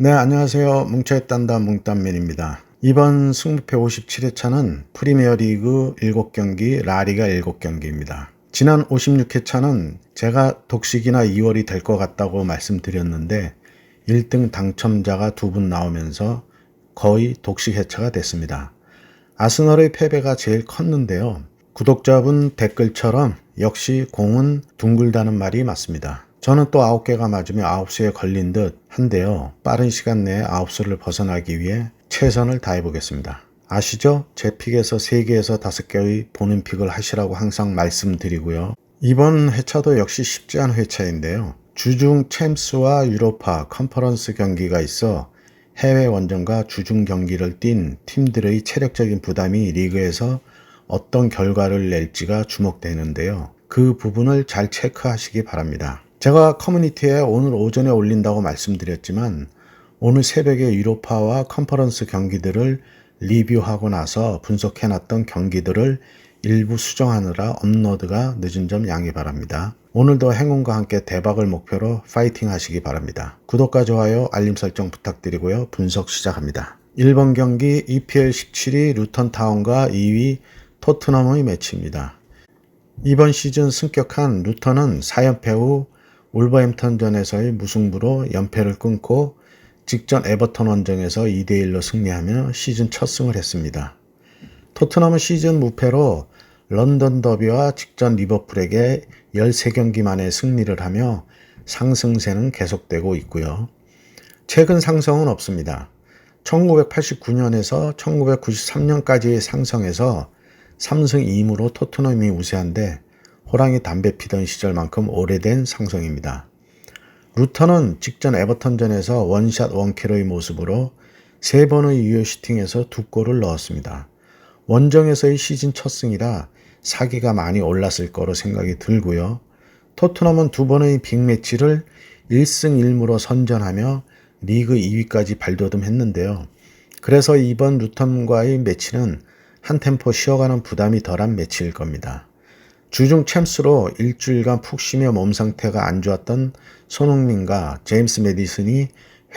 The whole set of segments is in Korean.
네, 안녕하세요. 뭉쳐있단다 뭉딴맨입니다. 이번 승부패 57회차는 프리미어리그 7경기, 라리가 7경기입니다. 지난 56회차는 제가 독식이나 2월이 될 것 같다고 말씀드렸는데 1등 당첨자가 2분 나오면서 거의 독식 회차가 됐습니다. 아스널의 패배가 제일 컸는데요. 구독자분 댓글처럼 역시 공은 둥글다는 말이 맞습니다. 저는 또 9개가 맞으면 9수에 걸린 듯 한데요. 빠른 시간 내에 9수를 벗어나기 위해 최선을 다해 보겠습니다. 아시죠? 제 픽에서 3개에서 5개의 보는 픽을 하시라고 항상 말씀드리고요. 이번 회차도 역시 쉽지 않은 회차인데요. 주중 챔스와 유로파 컨퍼런스 경기가 있어 해외 원정과 주중 경기를 뛴 팀들의 체력적인 부담이 리그에서 어떤 결과를 낼지가 주목되는데요. 그 부분을 잘 체크하시기 바랍니다. 제가 커뮤니티에 오늘 오전에 올린다고 말씀드렸지만 오늘 새벽에 유로파와 컨퍼런스 경기들을 리뷰하고 나서 분석해놨던 경기들을 일부 수정하느라 업로드가 늦은 점 양해 바랍니다. 오늘도 행운과 함께 대박을 목표로 파이팅 하시기 바랍니다. 구독과 좋아요, 알림 설정 부탁드리고요. 분석 시작합니다. 1번 경기 EPL 17위 루턴타운과 2위 토트넘의 매치입니다. 이번 시즌 승격한 루턴은 4연패 후 울버햄턴전에서의 무승부로 연패를 끊고 직전 에버턴 원정에서 2대1로 승리하며 시즌 첫 승을 했습니다. 토트넘은 시즌 무패로 런던 더비와 직전 리버풀에게 13경기 만에 승리를 하며 상승세는 계속되고 있고요. 최근 상승은 없습니다. 1989년에서 1993년까지의 상승에서 3승 2무로 토트넘이 우세한데 호랑이 담배 피던 시절만큼 오래된 상승입니다. 루턴은 직전 에버턴전에서 원샷 원킬의 모습으로 3번의 유효 슈팅에서 2골을 넣었습니다. 원정에서의 시즌 첫 승이라 사기가 많이 올랐을 거로 생각이 들고요. 토트넘은 2번의 빅매치를 1승 1무로 선전하며 리그 2위까지 발돋움했는데요. 그래서 이번 루턴과의 매치는 한 템포 쉬어가는 부담이 덜한 매치일 겁니다. 주중 챔스로 일주일간 푹 쉬며 몸 상태가 안 좋았던 손흥민과 제임스 매디슨이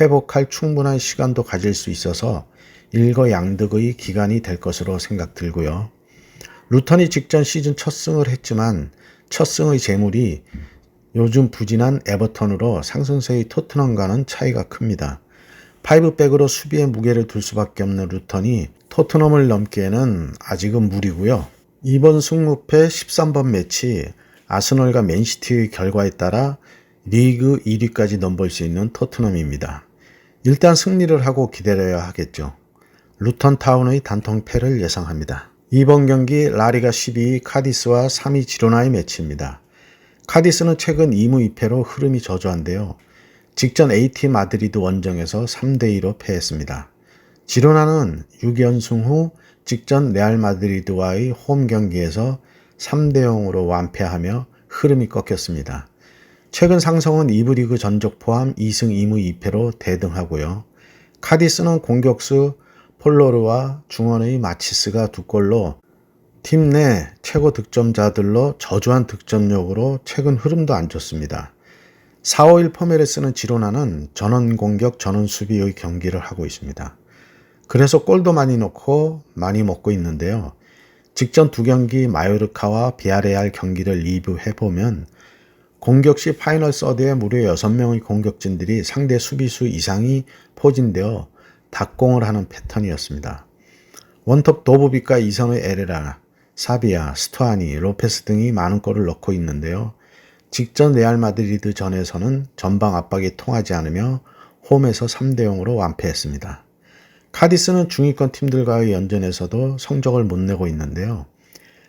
회복할 충분한 시간도 가질 수 있어서 일거양득의 기간이 될 것으로 생각 들고요. 루턴이 직전 시즌 첫 승을 했지만 첫 승의 재물이 요즘 부진한 에버턴으로 상승세의 토트넘과는 차이가 큽니다. 5백으로 수비에 무게를 둘 수밖에 없는 루턴이 토트넘을 넘기에는 아직은 무리고요. 이번 승무패 13번 매치 아스널과 맨시티의 결과에 따라 리그 1위까지 넘볼 수 있는 토트넘입니다. 일단 승리를 하고 기다려야 하겠죠. 루턴타운의 단통패를 예상합니다. 이번 경기 라리가 12위 카디스와 3위 지로나의 매치입니다. 카디스는 최근 2무 2패로 흐름이 저조한데요. 직전 AT 마드리드 원정에서 3대2로 패했습니다. 지로나는 6연승 후 직전 레알 마드리드와의 홈 경기에서 3대0으로 완패하며 흐름이 꺾였습니다. 최근 상승은 2부 리그 전적 포함 2승 2무 2패로 대등하고요. 카디스는 공격수 폴로르와 중원의 마치스가 2골로 팀 내 최고 득점자들로 저조한 득점력으로 최근 흐름도 안 좋습니다. 4-5-1 포맷을 쓰는 지로나는 전원 공격, 전원 수비의 경기를 하고 있습니다. 그래서 골도 많이 넣고 많이 먹고 있는데요. 직전 2경기 마요르카와 비아레알 경기를 리뷰해보면 공격 시 파이널 서드에 무려 6명의 공격진들이 상대 수비수 이상이 포진되어 닭공을 하는 패턴이었습니다. 원톱 도보비과 이선의 에레라, 사비아, 스투아니, 로페스 등이 많은 골을 넣고 있는데요. 직전 레알 마드리드 전에서는 전방 압박이 통하지 않으며 홈에서 3대0으로 완패했습니다. 카디스는 중위권 팀들과의 연전에서도 성적을 못 내고 있는데요.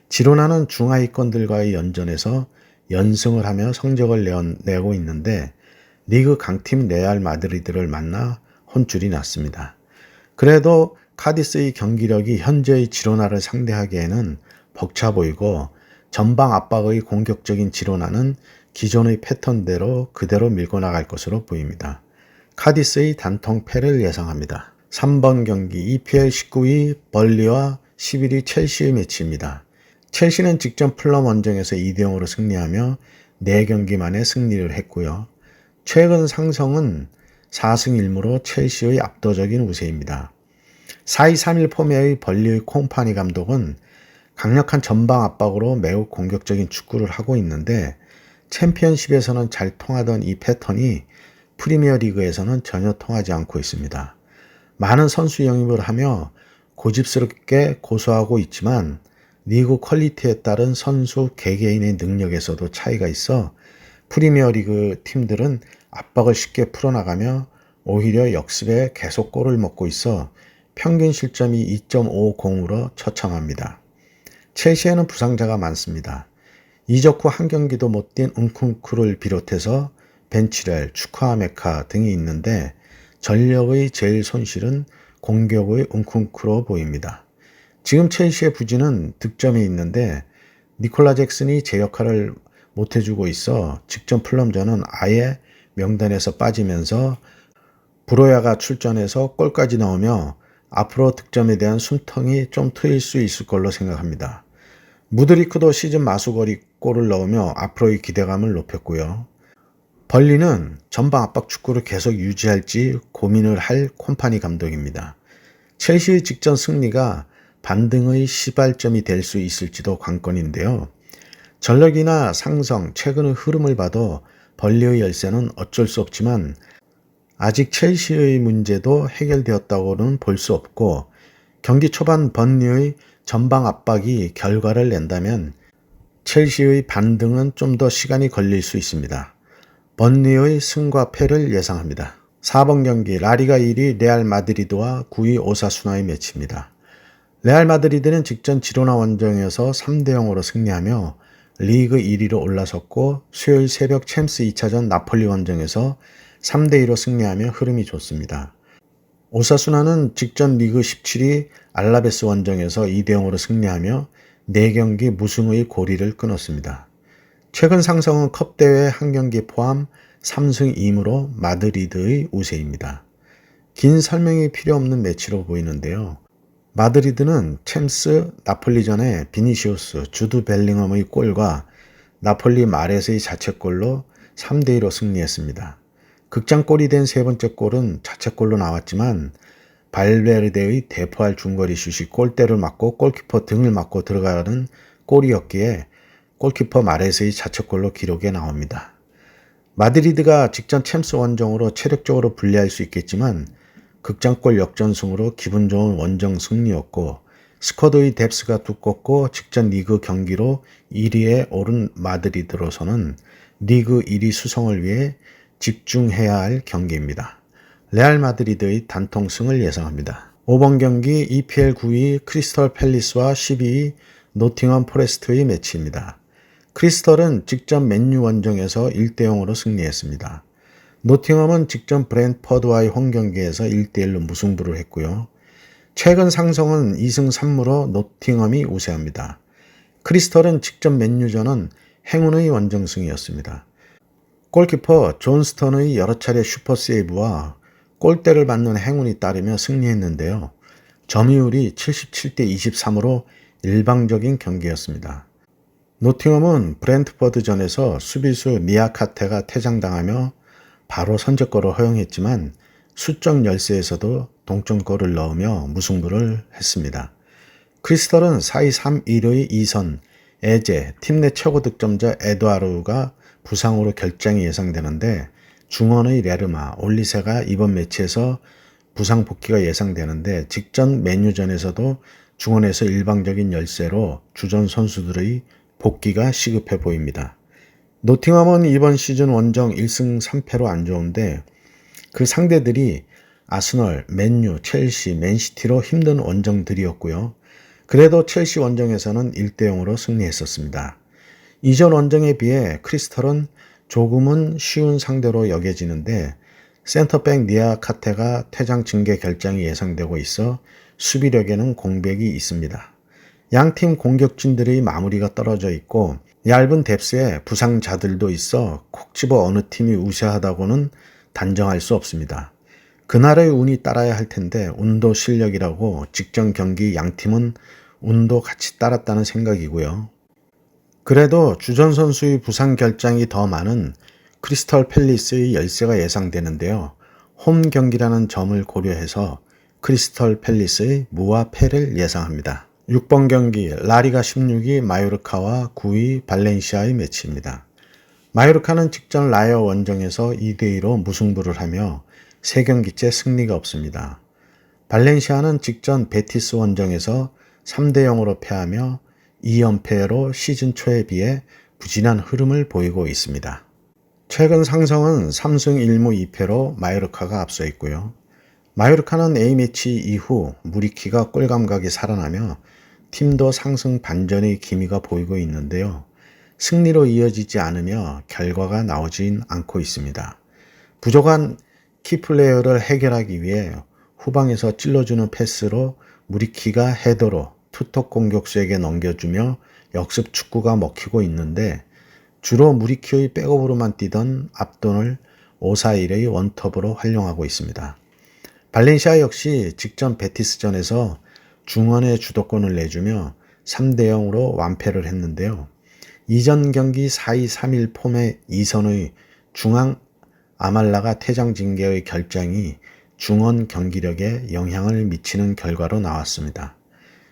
지로나는 중하위권들과의 연전에서 연승을 하며 성적을 내고 있는데 리그 강팀 레알 마드리드를 만나 혼쭐이 났습니다. 그래도 카디스의 경기력이 현재의 지로나를 상대하기에는 벅차 보이고 전방 압박의 공격적인 지로나는 기존의 패턴대로 그대로 밀고 나갈 것으로 보입니다. 카디스의 단통패를 예상합니다. 3번 경기 EPL 19위 벌리와 11위 첼시의 매치입니다. 첼시는 직전 플럼 원정에서 2대0으로 승리하며 4경기 만에 승리를 했고요. 최근 상승은 4승 1무로 첼시의 압도적인 우세입니다. 4-2-3-1 폼의 벌리의 콤파니 감독은 강력한 전방 압박으로 매우 공격적인 축구를 하고 있는데 챔피언십에서는 잘 통하던 이 패턴이 프리미어 리그에서는 전혀 통하지 않고 있습니다. 많은 선수 영입을 하며 고집스럽게 고수하고 있지만 리그 퀄리티에 따른 선수 개개인의 능력에서도 차이가 있어 프리미어 리그 팀들은 압박을 쉽게 풀어나가며 오히려 역습에 계속 골을 먹고 있어 평균 실점이 2.50으로 처참합니다. 첼시에는 부상자가 많습니다. 이적 후 한 경기도 못 뛴 은쿵쿠를 비롯해서 벤치렐, 추크아메카 등이 있는데 전력의 제일 손실은 공격의 은쿵쿠로 보입니다. 지금 첼시의 부진은 득점이 있는데 니콜라 잭슨이 제 역할을 못해주고 있어 직전 플럼전은 아예 명단에서 빠지면서 브로야가 출전해서 골까지 넣으며 앞으로 득점에 대한 숨통이 좀 트일 수 있을 걸로 생각합니다. 무드리크도 시즌 마수거리 골을 넣으며 앞으로의 기대감을 높였고요. 벌리는 전방 압박 축구를 계속 유지할지 고민을 할 콤파니 감독입니다. 첼시의 직전 승리가 반등의 시발점이 될 수 있을지도 관건인데요. 전력이나 상성, 최근의 흐름을 봐도 벌리의 열세는 어쩔 수 없지만 아직 첼시의 문제도 해결되었다고는 볼 수 없고 경기 초반 번리의 전방 압박이 결과를 낸다면 첼시의 반등은 좀 더 시간이 걸릴 수 있습니다. 번리의 승과 패를 예상합니다. 4번 경기 라리가 1위 레알 마드리드와 9위 오사수나의 매치입니다. 레알 마드리드는 직전 지로나 원정에서 3-0으로 승리하며 리그 1위로 올라섰고 수요일 새벽 챔스 2차전 나폴리 원정에서 3-2로 승리하며 흐름이 좋습니다. 오사수나는 직전 리그 17위 알라베스 원정에서 2-0으로 승리하며 4경기 무승의 고리를 끊었습니다. 최근 상승은 컵대회 한 경기 포함 3승 2무로 마드리드의 우세입니다. 긴 설명이 필요 없는 매치로 보이는데요. 마드리드는 챔스 나폴리전에 비니시우스, 주드 벨링엄의 골과 나폴리 마레스의 자책골로 3-2로 승리했습니다. 극장골이 된 세 번째 골은 자책골로 나왔지만 발베르데의 대포할 중거리 슛이 골대를 맞고 골키퍼 등을 맞고 들어가는 골이었기에 골키퍼 마레스의 자책골로 기록에 나옵니다. 마드리드가 직전 챔스 원정으로 체력적으로 불리할 수 있겠지만 극장골 역전승으로 기분 좋은 원정 승리였고 스쿼드의 뎁스가 두껍고 직전 리그 경기로 1위에 오른 마드리드로서는 리그 1위 수성을 위해 집중해야 할 경기입니다. 레알 마드리드의 단통승을 예상합니다. 5번 경기 EPL 9위 크리스털 팰리스와 12위 노팅엄 포레스트의 매치입니다. 크리스털은 직전 맨유 원정에서 1-0으로 승리했습니다. 노팅엄은 직전 브랜트퍼드와의 홈경기에서 1-1로 무승부를 했고요. 최근 상성은 2승 3무로 노팅엄이 우세합니다. 크리스털은 직전 맨유전은 행운의 원정승이었습니다. 골키퍼 존스턴의 여러 차례 슈퍼세이브와 골대를 맞는 행운이 따르며 승리했는데요. 점유율이 77-23으로 일방적인 경기였습니다. 노팅엄은 브랜트퍼드전에서 수비수 니아카테가 퇴장당하며 바로 선제골을 허용했지만 수적 열세에서도 동점골을 넣으며 무승부를 했습니다. 크리스털은 4-2-3-1의 2선, 에제, 팀 내 최고 득점자 에드와르가 부상으로 결장이 예상되는데 중원의 레르마, 올리세가 이번 매치에서 부상 복귀가 예상되는데 직전 맨유전에서도 중원에서 일방적인 열세로 주전 선수들의 복귀가 시급해 보입니다. 노팅엄은 이번 시즌 원정 1승 3패로 안 좋은데 그 상대들이 아스널, 맨유, 첼시, 맨시티로 힘든 원정들이었고요. 그래도 첼시 원정에서는 1-0으로 승리했었습니다. 이전 원정에 비해 크리스털은 조금은 쉬운 상대로 여겨지는데 센터백 니아카테가 퇴장 징계 결장이 예상되고 있어 수비력에는 공백이 있습니다. 양팀 공격진들의 마무리가 떨어져 있고 얇은 뎁스에 부상자들도 있어 콕 집어 어느 팀이 우세하다고는 단정할 수 없습니다. 그날의 운이 따라야 할 텐데 운도 실력이라고 직전 경기 양팀은 운도 같이 따랐다는 생각이고요. 그래도 주전 선수의 부상 결장이 더 많은 크리스털 팰리스의 열세가 예상되는데요. 홈 경기라는 점을 고려해서 크리스털 팰리스의 무와 패를 예상합니다. 6번 경기 라리가 16위 마요르카와 9위 발렌시아의 매치입니다. 마요르카는 직전 라이어 원정에서 2대2로 무승부를 하며 3경기째 승리가 없습니다. 발렌시아는 직전 베티스 원정에서 3대0으로 패하며 2연패로 시즌 초에 비해 부진한 흐름을 보이고 있습니다. 최근 상성은 3승 1무 2패로 마요르카가 앞서 있고요. 마요르카는 A매치 이후 무리키가 골 감각이 살아나며 팀도 상승 반전의 기미가 보이고 있는데요. 승리로 이어지지 않으며 결과가 나오진 않고 있습니다. 부족한 키플레이어를 해결하기 위해 후방에서 찔러주는 패스로 무리키가 헤더로 투톱 공격수에게 넘겨주며 역습 축구가 먹히고 있는데 주로 무리키의 백업으로만 뛰던 앞돈을 오사일의 원톱으로 활용하고 있습니다. 발렌시아 역시 직전 베티스전에서 중원의 주도권을 내주며 3대0으로 완패를 했는데요. 이전 경기 4-2-3-1 폼의 이선의 중앙 아말라가 퇴장 징계의 결정이 중원 경기력에 영향을 미치는 결과로 나왔습니다.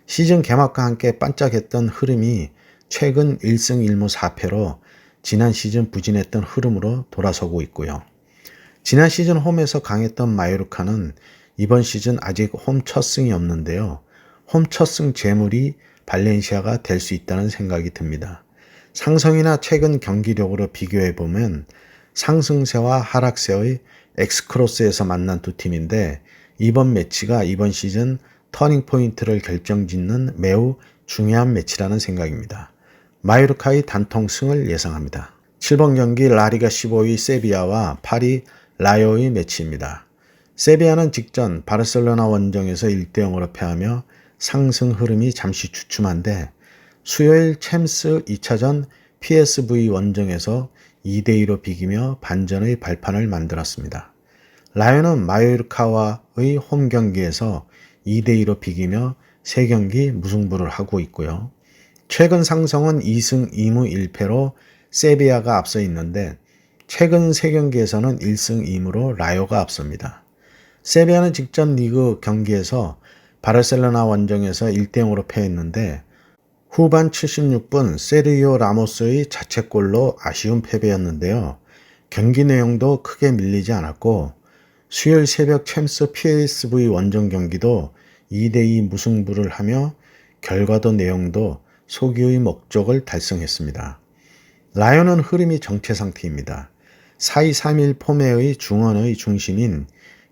시즌 개막과 함께 반짝했던 흐름이 최근 1승 1무 4패로 지난 시즌 부진했던 흐름으로 돌아서고 있고요. 지난 시즌 홈에서 강했던 마요르카는 이번 시즌 아직 홈 첫 승이 없는데요. 홈 첫 승 재물이 발렌시아가 될 수 있다는 생각이 듭니다. 상성이나 최근 경기력으로 비교해보면 상승세와 하락세의 엑스크로스에서 만난 두 팀인데 이번 매치가 이번 시즌 터닝포인트를 결정짓는 매우 중요한 매치라는 생각입니다. 마요르카의 단통 승을 예상합니다. 7번 경기 라리가 15위 세비야와 8위 라요의 매치입니다. 세비야는 직전 바르셀로나 원정에서 1대0으로 패하며 상승 흐름이 잠시 주춤한데 수요일 챔스 2차전 PSV 원정에서 2대2로 비기며 반전의 발판을 만들었습니다. 라요는 마요르카와의 홈 경기에서 2대2로 비기며 3경기 무승부를 하고 있고요. 최근 상성은 2승 2무 1패로 세비야가 앞서 있는데 최근 3경기에서는 1승 2무로 라요가 앞섭니다. 세비야는 직전 리그 경기에서 바르셀로나 원정에서 1대0으로 패했는데 후반 76분 세르히오 라모스의 자책골로 아쉬운 패배였는데요. 경기 내용도 크게 밀리지 않았고 수요일 새벽 챔스 PSV 원정 경기도 2대2 무승부를 하며 결과도 내용도 소기의 목적을 달성했습니다. 라요는 흐름이 정체 상태입니다. 4-2-3-1 폼의 중원의 중심인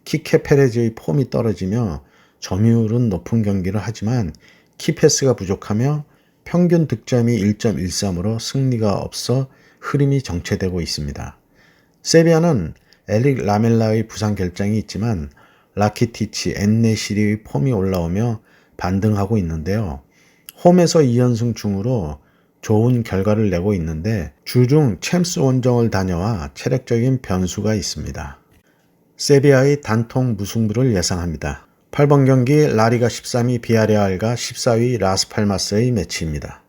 키케 페레즈의 폼이 떨어지며 점유율은 높은 경기를 하지만 키패스가 부족하며 평균 득점이 1.13으로 승리가 없어 흐름이 정체되고 있습니다. 세비야는 에릭 라멜라의 부상 결장이 있지만 라키티치, 엔네시리의 폼이 올라오며 반등하고 있는데요. 홈에서 2연승 중으로 좋은 결과를 내고 있는데 주중 챔스 원정을 다녀와 체력적인 변수가 있습니다. 세비야의 단통 무승부를 예상합니다. 8번 경기 라리가 13위 비아레알과 14위 라스팔마스의 매치입니다.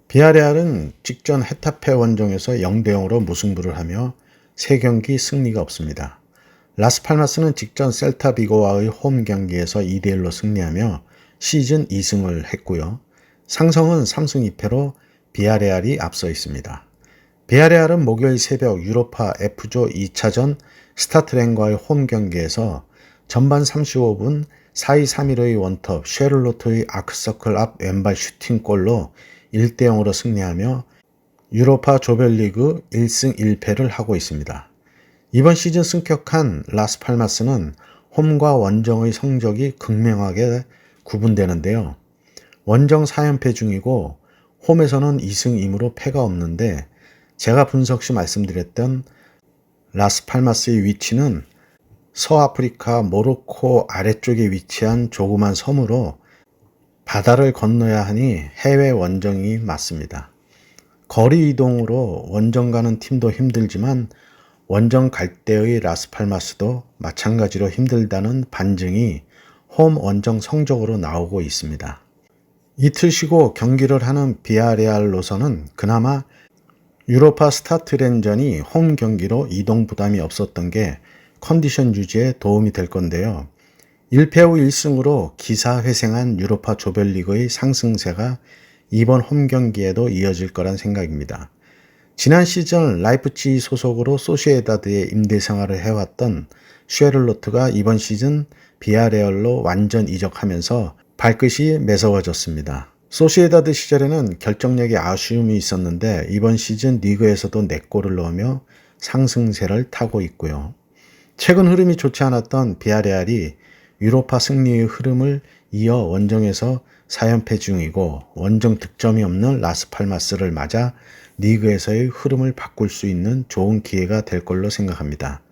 비아레알은 직전 헤타페 원정에서 0대0으로 무승부를 하며 3경기 승리가 없습니다. 라스팔마스는 직전 셀타비고와의 홈 경기에서 2대1로 승리하며 시즌 2승을 했고요. 상성은 3승 2패로 비아레알이 앞서 있습니다. 비아레알은 목요일 새벽 유로파 F조 2차전 스타트렌과의 홈 경기에서 전반 35분 4-2-3-1의 원톱 쉐를로트의 아크서클 앞 왼발 슈팅골로 1대0으로 승리하며 유로파 조별리그 1승 1패를 하고 있습니다. 이번 시즌 승격한 라스팔마스는 홈과 원정의 성적이 극명하게 구분되는데요. 원정 4연패 중이고 홈에서는 2승 2무로 패가 없는데 제가 분석 시 말씀드렸던 라스팔마스의 위치는 서아프리카 모로코 아래쪽에 위치한 조그만 섬으로 바다를 건너야 하니 해외 원정이 맞습니다. 거리 이동으로 원정 가는 팀도 힘들지만 원정 갈 때의 라스팔마스도 마찬가지로 힘들다는 반증이 홈 원정 성적으로 나오고 있습니다. 이틀 쉬고 경기를 하는 비아레알로서는 그나마 유로파 스타트렌전이 홈 경기로 이동 부담이 없었던 게 컨디션 유지에 도움이 될 건데요. 1패 후 1승으로 기사회생한 유로파 조별리그의 상승세가 이번 홈 경기에도 이어질 거란 생각입니다. 지난 시즌 라이프치히 소속으로 소시에다드의 임대 생활을 해왔던 쉐를로트가 이번 시즌 비아레알로 완전 이적하면서 발끝이 매서워졌습니다. 소시에다드 시절에는 결정력에 아쉬움이 있었는데 이번 시즌 리그에서도 4골을 넣으며 상승세를 타고 있고요. 최근 흐름이 좋지 않았던 비아레알이 유로파 승리의 흐름을 이어 원정에서 4연패 중이고 원정 득점이 없는 라스팔마스를 맞아 리그에서의 흐름을 바꿀 수 있는 좋은 기회가 될 걸로 생각합니다.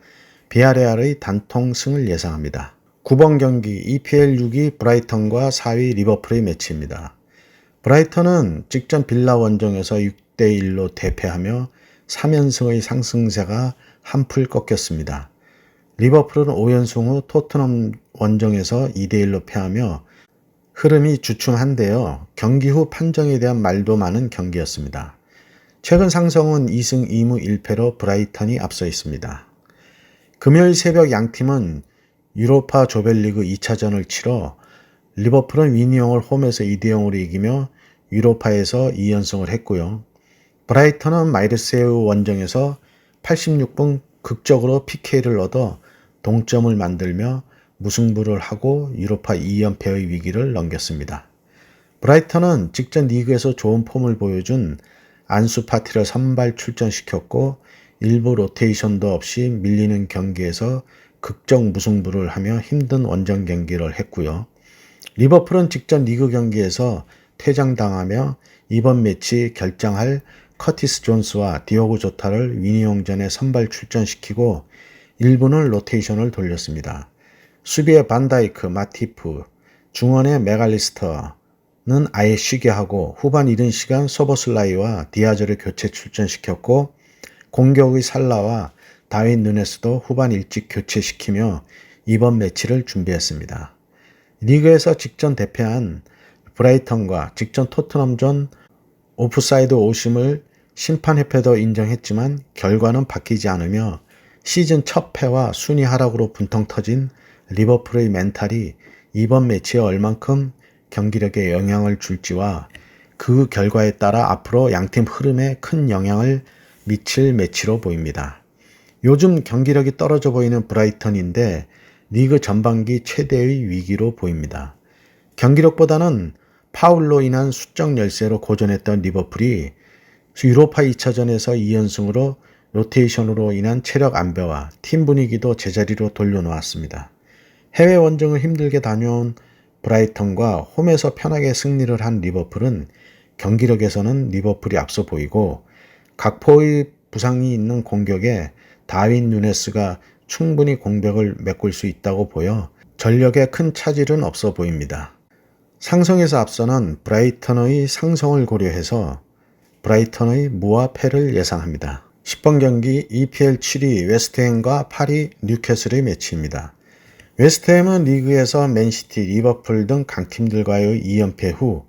비아레알의 단통승을 예상합니다. 9번 경기 EPL 6위 브라이턴과 4위 리버풀의 매치입니다. 브라이턴은 직전 빌라 원정에서 6대1로 대패하며 3연승의 상승세가 한풀 꺾였습니다. 리버풀은 5연승 후 토트넘 원정에서 2대1로 패하며 흐름이 주춤한데요. 경기 후 판정에 대한 말도 많은 경기였습니다. 최근 상성은 2승 2무 1패로 브라이턴이 앞서 있습니다. 금요일 새벽 양팀은 유로파 조별리그 2차전을 치러 리버풀은 위니용을 홈에서 2대0으로 이기며 유로파에서 2연승을 했고요. 브라이턴은 마르세유 원정에서 86분 극적으로 PK를 얻어 동점을 만들며 무승부를 하고 유로파 2연패의 위기를 넘겼습니다. 브라이턴은 직전 리그에서 좋은 폼을 보여준 안수 파티를 선발 출전시켰고 일부 로테이션도 없이 밀리는 경기에서 극적 무승부를 하며 힘든 원정 경기를 했고요. 리버풀은 직전 리그 경기에서 퇴장당하며 이번 매치 결정할 커티스 존스와 디오고 조타를 위니용전에 선발 출전시키고 일부는 로테이션을 돌렸습니다. 수비의 반다이크, 마티프, 중원의 메갈리스터는 아예 쉬게 하고 후반 이른 시간 소보슬라이와 디아즈를 교체 출전시켰고 공격의 살라와 다윈 누네스도 후반 일찍 교체시키며 이번 매치를 준비했습니다. 리그에서 직전 대패한 브라이턴과 직전 토트넘전 오프사이드 오심을 심판협회도 인정했지만 결과는 바뀌지 않으며 시즌 첫 패와 순위 하락으로 분통 터진 리버풀의 멘탈이 이번 매치에 얼만큼 경기력에 영향을 줄지와 그 결과에 따라 앞으로 양팀 흐름에 큰 영향을 미칠 매치로 보입니다. 요즘 경기력이 떨어져 보이는 브라이턴인데 리그 전반기 최대의 위기로 보입니다. 경기력보다는 파울로 인한 수적 열세로 고전했던 리버풀이 유로파 2차전에서 2연승으로 로테이션으로 인한 체력 안배와 팀 분위기도 제자리로 돌려놓았습니다. 해외 원정을 힘들게 다녀온 브라이턴과 홈에서 편하게 승리를 한 리버풀은 경기력에서는 리버풀이 앞서 보이고 각포의 부상이 있는 공격에 다윈 누네스가 충분히 공백을 메꿀 수 있다고 보여 전력에 큰 차질은 없어 보입니다. 상성에서 앞서는 브라이턴의 상성을 고려해서 브라이턴의 무와 패를 예상합니다. 10번 경기 EPL 7위 웨스트햄과 8위 뉴캐슬의 매치입니다. 웨스트햄은 리그에서 맨시티, 리버풀 등 강팀들과의 2연패 후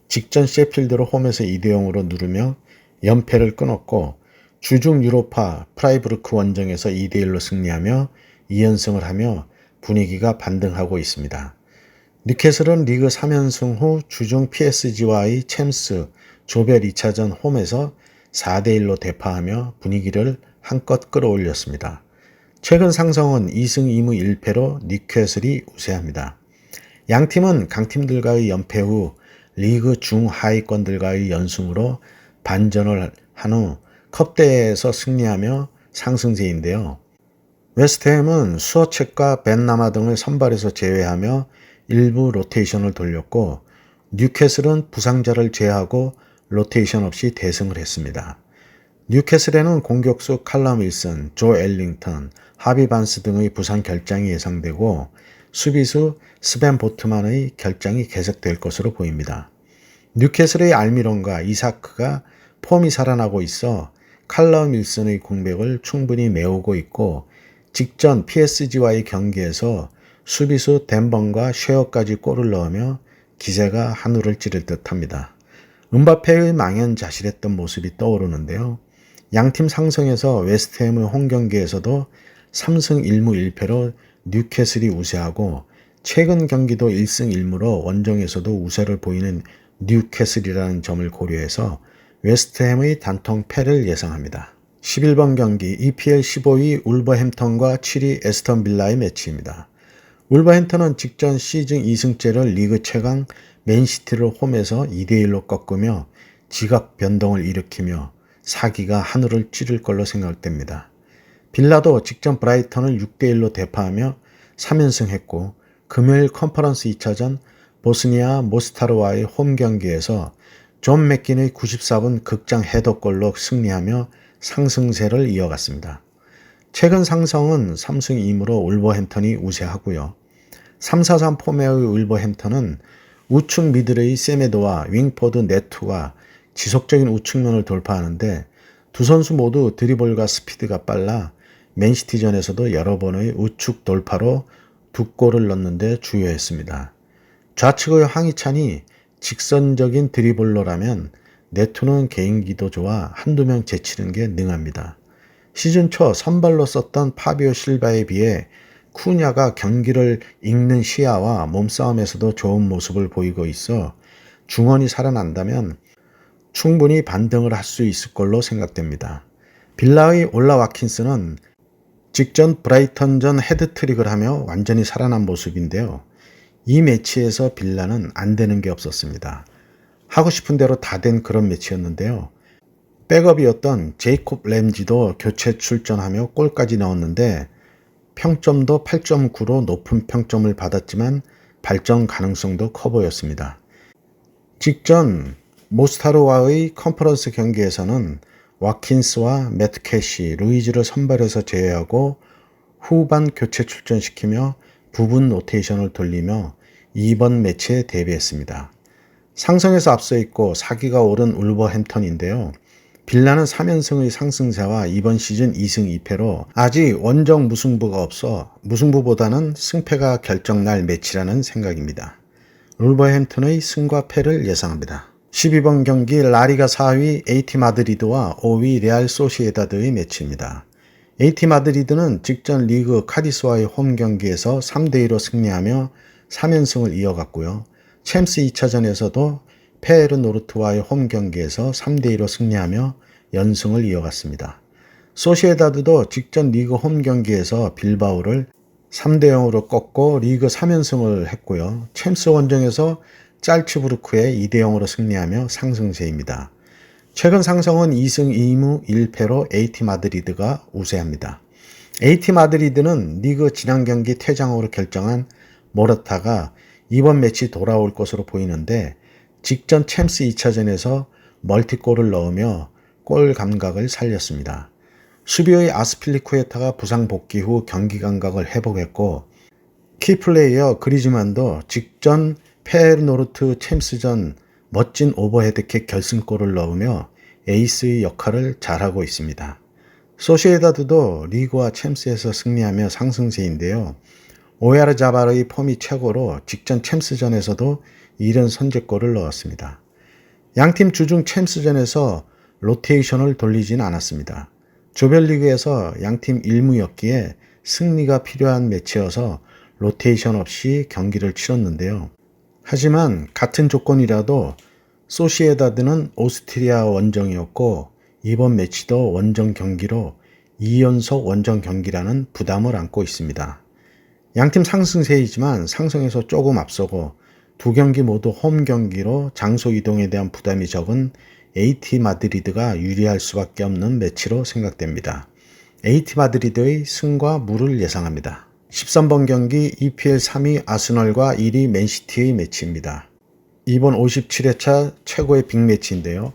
직전 셰필드로 홈에서 2대0으로 누르며 연패를 끊었고 주중 유로파 프라이부르크 원정에서 2대1로 승리하며 2연승을 하며 분위기가 반등하고 있습니다. 뉴캐슬은 리그 3연승 후 주중 PSG와의 챔스 조별 2차전 홈에서 4대1로 대파하며 분위기를 한껏 끌어올렸습니다. 최근 상성은 2승 2무 1패로 뉴캐슬이 우세합니다. 양팀은 강팀들과의 연패 후 리그 중하위권들과의 연승으로 반전을 한 후 컵대회에서 승리하며 상승세인데요. 웨스트햄은 수어책과 벤나마 등을 선발에서 제외하며 일부 로테이션을 돌렸고 뉴캐슬은 부상자를 제외하고 로테이션 없이 대승을 했습니다. 뉴캐슬에는 공격수 칼럼 윌슨, 조 엘링턴, 하비 반스 등의 부상 결장이 예상되고 수비수 스벤 보트만의 결장이 계속될 것으로 보입니다. 뉴캐슬의 알미론과 이사크가 폼이 살아나고 있어 칼럼 윌슨의 공백을 충분히 메우고 있고 직전 PSG와의 경기에서 수비수 덴번과 쉐어까지 골을 넣으며 기세가 하늘을 찌를 듯합니다. 음바페의 망연자실했던 모습이 떠오르는데요. 양팀 상승에서 웨스트햄의 홈 경기에서도 3승 1무 1패로 뉴캐슬이 우세하고 최근 경기도 1승 1무로 원정에서도 우세를 보이는 뉴캐슬이라는 점을 고려해서 웨스트햄의 단통 패를 예상합니다. 11번 경기 EPL 15위 울버햄턴과 7위 에스턴 빌라의 매치입니다. 울버햄턴은 직전 시즌 2승째를 리그 최강 맨시티를 홈에서 2대1로 꺾으며 지각 변동을 일으키며 사기가 하늘을 찌를 걸로 생각됩니다. 빌라도 직전 브라이턴을 6대1로 대파하며 3연승했고 금요일 컨퍼런스 2차전 보스니아 모스타르와의 홈 경기에서 존 맥긴의 94분 극장 헤더골로 승리하며 상승세를 이어갔습니다. 최근 상승은 3승 2무로 울버햄턴이 우세하고요. 3-4-3 포메의 울버햄턴은 우측 미들의 세메도와 윙포드 네투가 지속적인 우측면을 돌파하는데 두 선수 모두 드리블과 스피드가 빨라 맨시티전에서도 여러 번의 우측 돌파로 두 골을 넣는데 주요했습니다. 좌측의 황희찬이 직선적인 드리블러라면 네투는 개인기도 좋아 한두 명 제치는 게 능합니다. 시즌 초 선발로 썼던 파비오 실바에 비해 쿠냐가 경기를 읽는 시야와 몸싸움에서도 좋은 모습을 보이고 있어 중원이 살아난다면 충분히 반등을 할 수 있을 걸로 생각됩니다. 빌라의 올라 와킨스는 직전 브라이턴전 헤드트릭을 하며 완전히 살아난 모습인데요. 이 매치에서 빌라는 안 되는 게 없었습니다. 하고 싶은 대로 다 된 그런 매치였는데요. 백업이었던 제이콥 램지도 교체 출전하며 골까지 넣었는데 평점도 8.9로 높은 평점을 받았지만 발전 가능성도 커 보였습니다. 직전 모스타르와의 컨퍼런스 경기에서는 와킨스와 매트 캐시, 루이즈를 선발해서 제외하고 후반 교체 출전시키며 부분 로테이션을 돌리며 이번 매치에 데뷔했습니다. 상승에서 앞서 있고 사기가 오른 울버햄턴인데요. 빌라는 3연승의 상승세와 이번 시즌 2승 2패로 아직 원정 무승부가 없어 무승부보다는 승패가 결정날 매치라는 생각입니다. 울버햄턴의 승과 패를 예상합니다. 12번 경기 라리가 4위 AT 마드리드와 5위 레알 소시에다드의 매치입니다. AT 마드리드는 직전 리그 카디스와의 홈 경기에서 3대2로 승리하며 3연승을 이어갔고요. 챔스 2차전에서도 페에르노르트와의 홈 경기에서 3대2로 승리하며 연승을 이어갔습니다. 소시에다드도 직전 리그 홈 경기에서 빌바오를 3대0으로 꺾고 리그 3연승을 했고요. 챔스 원정에서 짤츠부르크에 2대0으로 승리하며 상승세입니다. 최근 상승은 2승 2무 1패로 AT 마드리드가 우세합니다. AT 마드리드는 리그 지난 경기 퇴장으로 결정한 모라타가 이번 매치 돌아올 것으로 보이는데 직전 챔스 2차전에서 멀티골을 넣으며 골 감각을 살렸습니다. 수비의 아스필리쿠에타가 부상 복귀 후 경기 감각을 회복했고 키플레이어 그리즈만도 직전 페르노르트 챔스전 멋진 오버헤드킥 결승골을 넣으며 에이스의 역할을 잘하고 있습니다. 소시에다드도 리그와 챔스에서 승리하며 상승세인데요. 오야르자발의 폼이 최고로 직전 챔스전에서도 이른 선제골을 넣었습니다. 양팀 주중 챔스전에서 로테이션을 돌리진 않았습니다. 조별리그에서 양팀 1무였기에 승리가 필요한 매치여서 로테이션 없이 경기를 치렀는데요. 하지만 같은 조건이라도 소시에다드는 오스트리아 원정이었고 이번 매치도 원정 경기로 2연속 원정 경기라는 부담을 안고 있습니다. 양팀 상승세이지만 상승에서 조금 앞서고 두 경기 모두 홈 경기로 장소 이동에 대한 부담이 적은 AT 마드리드가 유리할 수밖에 없는 매치로 생각됩니다. AT 마드리드의 승과 무를 예상합니다. 13번 경기 EPL 3위 아스널과 1위 맨시티의 매치입니다. 이번 57회차 최고의 빅매치인데요.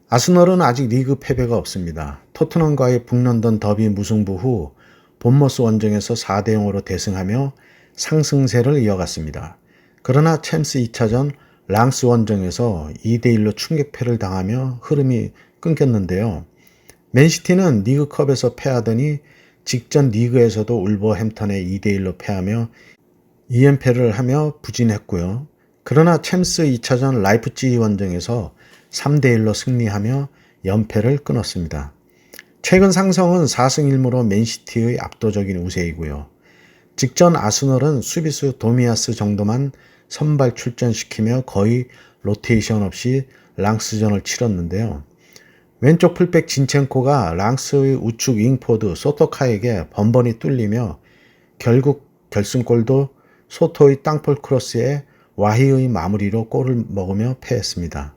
아스널은 아직 리그 패배가 없습니다. 토트넘과의 북런던 더비 무승부 후 본머스 원정에서 4대0으로 대승하며 상승세를 이어갔습니다. 그러나 챔스 2차전 랑스 원정에서 2대1로 충격패를 당하며 흐름이 끊겼는데요. 맨시티는 리그컵에서 패하더니 직전 리그에서도 울버햄턴에 2대1로 패하며 2연패를 하며 부진했고요. 그러나 챔스 2차전 라이프치히 원정에서 3대1로 승리하며 연패를 끊었습니다. 최근 상성은 4승 1무로 맨시티의 압도적인 우세이고요. 직전 아스널은 수비수 도미아스 정도만 선발 출전시키며 거의 로테이션 없이 랑스전을 치렀는데요. 왼쪽 풀백 진첸코가 랑스의 우측 윙포드 소토카에게 번번이 뚫리며 결국 결승골도 소토의 땅볼 크로스에 와히의 마무리로 골을 먹으며 패했습니다.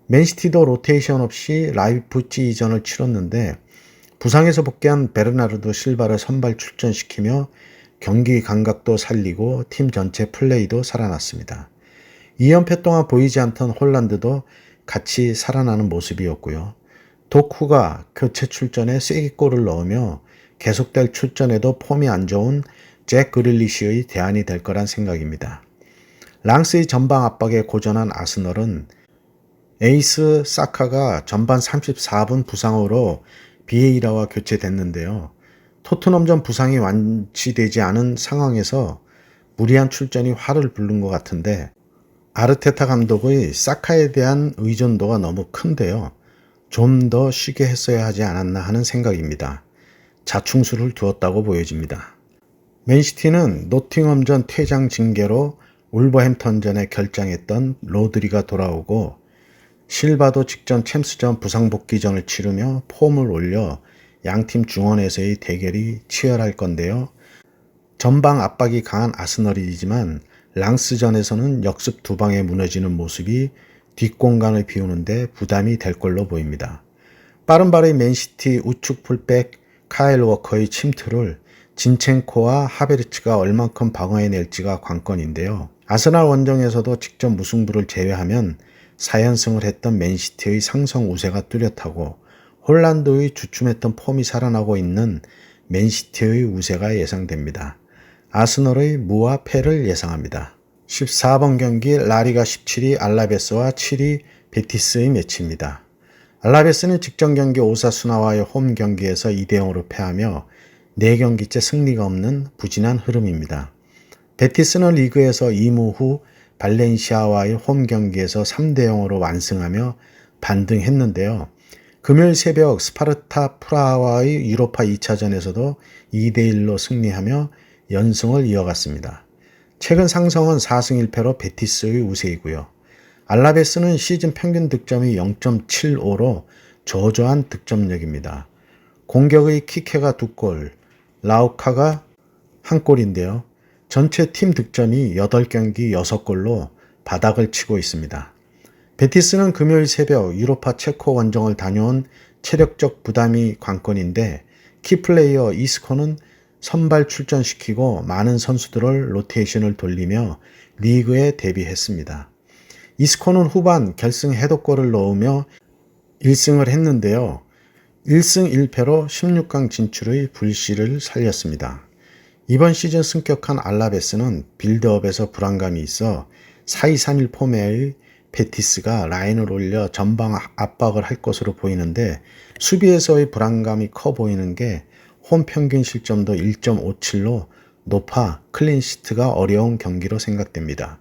맨시티도 로테이션 없이 라이프치히전을 치렀는데 부상에서 복귀한 베르나르도 실바를 선발 출전시키며 경기 감각도 살리고 팀 전체 플레이도 살아났습니다. 2연패 동안 보이지 않던 홀란드도 같이 살아나는 모습이었고요. 도쿠가 교체 출전에 쐐기골을 넣으며 계속될 출전에도 폼이 안 좋은 잭 그릴리시의 대안이 될 거란 생각입니다. 랑스의 전방 압박에 고전한 아스널은 에이스 사카가 전반 34분 부상으로 비에이라와 교체됐는데요. 토트넘전 부상이 완치되지 않은 상황에서 무리한 출전이 화를 부른 것 같은데 아르테타 감독의 사카에 대한 의존도가 너무 큰데요. 좀 더 쉬게 했어야 하지 않았나 하는 생각입니다. 자충수를 두었다고 보여집니다. 맨시티는 노팅엄전 퇴장 징계로 울버햄턴전에 결장했던 로드리가 돌아오고 실바도 직전 챔스전 부상복귀전을 치르며 폼을 올려 양팀 중원에서의 대결이 치열할 건데요. 전방 압박이 강한 아스널이지만 랑스전에서는 역습 두 방에 무너지는 모습이 뒷공간을 비우는데 부담이 될 걸로 보입니다. 빠른 발의 맨시티 우측 풀백 카일 워커의 침투를 진첸코와 하베르츠가 얼만큼 방어해낼지가 관건인데요. 아스날 원정에서도 직접 무승부를 제외하면 4연승을 했던 맨시티의 상성 우세가 뚜렷하고 홀란드의 주춤했던 폼이 살아나고 있는 맨시티의 우세가 예상됩니다. 아스널의 무와 패를 예상합니다. 14번 경기 라리가 17위 알라베스와 7위 베티스의 매치입니다. 알라베스는 직전 경기 오사수나와의 홈 경기에서 2대0으로 패하며 4경기째 승리가 없는 부진한 흐름입니다. 베티스는 리그에서 2무 후 발렌시아와의 홈 경기에서 3대0으로 완승하며 반등했는데요. 금요일 새벽 스파르타 프라하와의 유로파 2차전에서도 2대1로 승리하며 연승을 이어갔습니다. 최근 상성은 4승 1패로 베티스의 우세이고요. 알라베스는 시즌 평균 득점이 0.75로 저조한 득점력입니다. 공격의 키케가 2골, 라우카가 1골인데요. 전체 팀 득점이 8경기 6골로 바닥을 치고 있습니다. 베티스는 금요일 새벽 유로파 체코 원정을 다녀온 체력적 부담이 관건인데 키플레이어 이스코는 선발 출전시키고 많은 선수들을 로테이션을 돌리며 리그에 데뷔했습니다. 이스코는 후반 결승 헤더골을 넣으며 1승을 했는데요. 1승 1패로 16강 진출의 불씨를 살렸습니다. 이번 시즌 승격한 알라베스는 빌드업에서 불안감이 있어 4-2-3-1 포메의 베티스가 라인을 올려 전방 압박을 할 것으로 보이는데 수비에서의 불안감이 커 보이는 게 홈 평균 실점도 1.57로 높아 클린시트가 어려운 경기로 생각됩니다.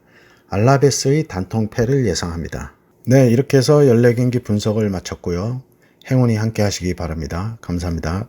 알라베스의 단통패를 예상합니다. 네, 이렇게 해서 14경기 분석을 마쳤고요. 행운이 함께 하시기 바랍니다. 감사합니다.